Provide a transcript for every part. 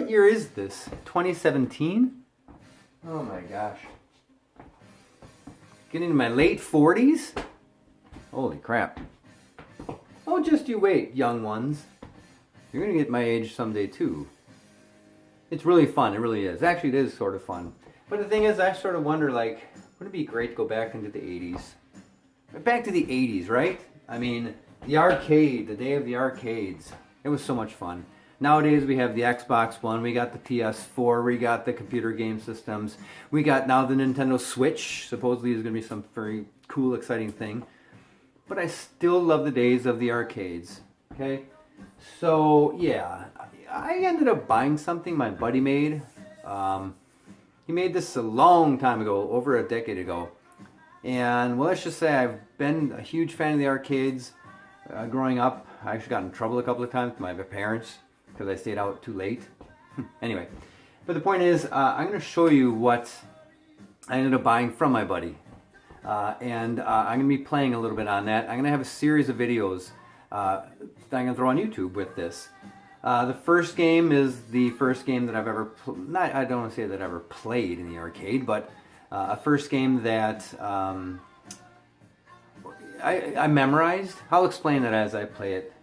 What year is this? 2017? Oh my gosh. Getting to my late 40s? Holy crap. Oh, just you wait, young ones. You're going to get my age someday too. It's really fun, it really is. Actually, it is sort of fun. But the thing is, I sort of wonder, like, wouldn't it be great to go back into the 80s? Back to the 80s, right? I mean, the arcade, the day of the arcades. It was so much fun. Nowadays we have the Xbox One, we got the PS4, we got the computer game systems, we got now the Nintendo Switch, supposedly is going to be some very cool, exciting thing. But I still love the days of the arcades, okay? So, yeah, I ended up buying something my buddy made. He made this a long time ago, over a decade ago. And, well, let's just say I've been a huge fan of the arcades growing up. I actually got in trouble a couple of times with my parents because I stayed out too late. Anyway, but the point is, I'm going to show you what I ended up buying from my buddy. And I'm going to be playing a little bit on that. I'm going to have a series of videos that I'm going to throw on YouTube with this. The first game is the first game that I've ever, I don't want to say that I ever played in the arcade, but a first game that I memorized. I'll explain that as I play it.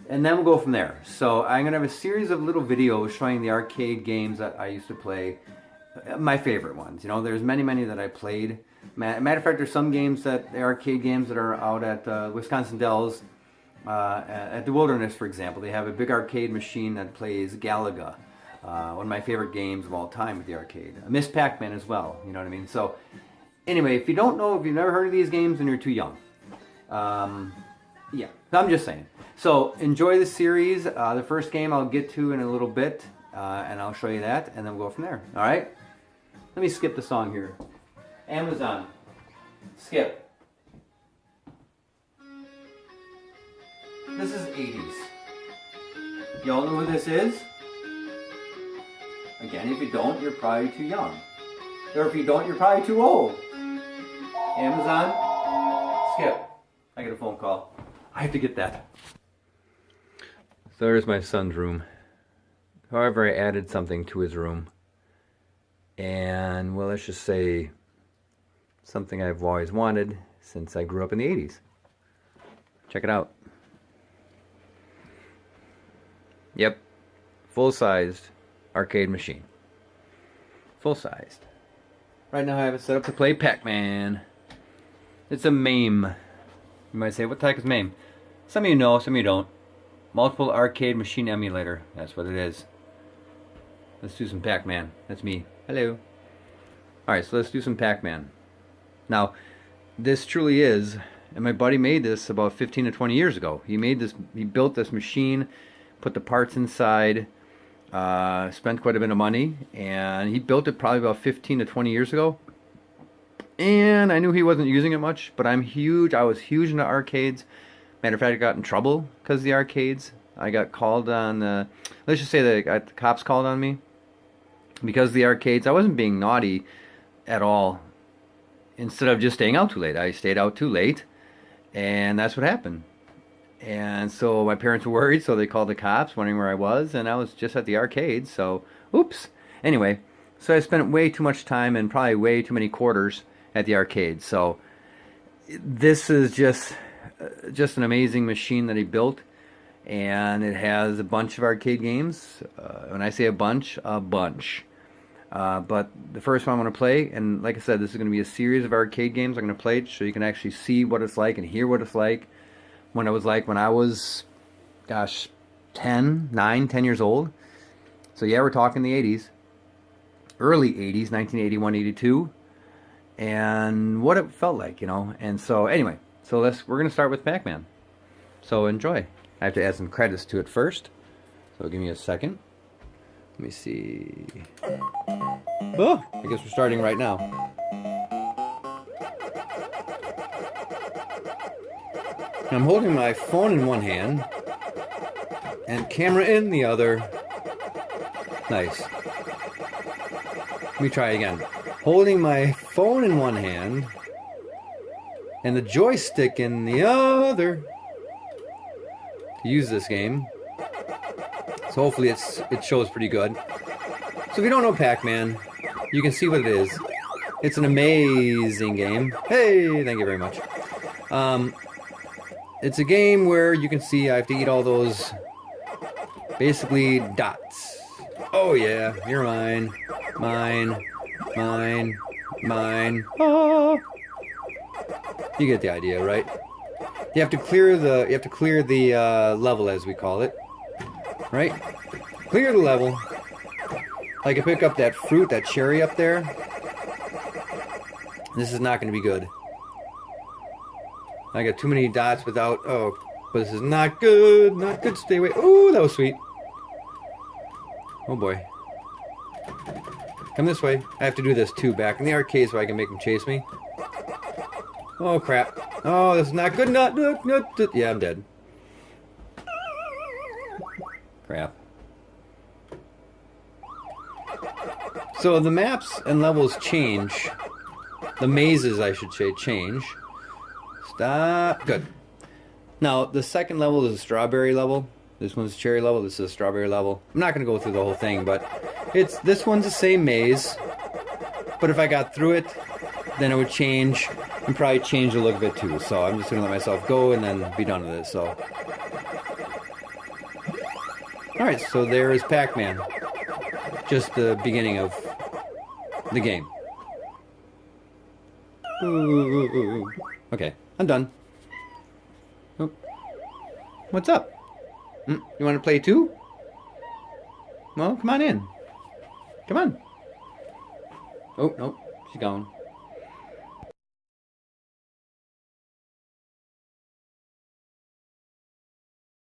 And then we'll go from there. So I'm going to have a series of little videos showing the arcade games that I used to play. My favorite ones. You know, there's many that I played. Matter of fact, there's some games that, the arcade games that are out at Wisconsin Dells, at the Wilderness, for example. They have a big arcade machine that plays Galaga. One of my favorite games of all time with the arcade. Miss PACMAN as well, you know what I mean? So, anyway, if you don't know, if you've never heard of these games, then you're too young. Yeah, I'm just saying. So, enjoy the series. The first game I'll get to in a little bit, and I'll show you that, and then we'll go from there. Alright? Let me skip the song here. Amazon. Skip. This is 80's. Y'all know who this is? Again, if you don't, you're probably too young. Or if you don't, you're probably too old. Amazon. Skip. I get a phone call. I have to get that. So there's my son's room. However, I added something to his room. And, well, let's just say something I've always wanted since I grew up in the 80's. Check it out. Yep. Full-sized arcade machine. Full-sized. Right now I have it set up to play PACMAN. It's a MAME. You might say, what the heck is MAME? Some of you know, some of you don't. Multiple Arcade Machine Emulator. That's what it is. Let's do some PACMAN. That's me. Hello. Alright, so let's do some PACMAN. Now, this truly is, and my buddy made this about 15 to 20 years ago. He built this machine, put the parts inside, spent quite a bit of money, and he built it probably about 15 to 20 years ago. And I knew he wasn't using it much, but I was huge into arcades. Matter of fact, I got in trouble because of the arcades. I got called on, let's just say that the cops called on me because of the arcades. I wasn't being naughty at all. Instead of just staying out too late, I stayed out too late, and that's what happened. And so my parents were worried, so they called the cops, wondering where I was, and I was just at the arcade, so, oops. Anyway, so I spent way too much time and probably way too many quarters at the arcade. So this is just an amazing machine that he built, and it has a bunch of arcade games. When I say a bunch. But the first one I'm going to play, and like I said, this is going to be a series of arcade games I'm going to play so you can actually see what it's like and hear what it's like when I was, gosh, 10 years old. So yeah, we're talking the 80's. Early 80's, 1981, 82. And what it felt like, you know. And so, anyway, so we're going to start with PACMAN. So enjoy. I have to add some credits to it first. So give me a second. Let me see. Oh, I guess we're starting right now. I'm holding my phone in one hand and camera in the other. Nice. Let me try again. Holding my phone in one hand and the joystick in the other to use this game. So hopefully it shows pretty good. So if you don't know Pac-Man, you can see what it is. It's an amazing game. Hey, thank you very much. It's a game where you can see I have to eat all those basically dots. Oh yeah, you're mine. Mine. Mine. Mine. Ah. You get the idea, right? You have to clear the level, as we call it. Right? Clear the level. I can pick up that fruit, that cherry up there. This is not going to be good. I got too many dots without... Oh, but this is not good. Not good. Stay away. Ooh, that was sweet. Oh boy. Come this way. I have to do this too back in the arcade so I can make them chase me. Oh crap. Oh, this is not good. Not. Yeah, I'm dead. Crap. So the maps and levels change. The mazes, I should say, change. Stop. Good. Now, the second level is a strawberry level. This one's a cherry level. This is a strawberry level. I'm not going to go through the whole thing, but this one's the same maze. But if I got through it, then it would change and probably change the look of it too. So I'm just going to let myself go and then be done with it. So, all right. So there is Pac-Man. Just the beginning of the game. Ooh. Okay, I'm done. Oh. What's up? You want to play too? Well, come on in. Come on. Oh, no, she's gone.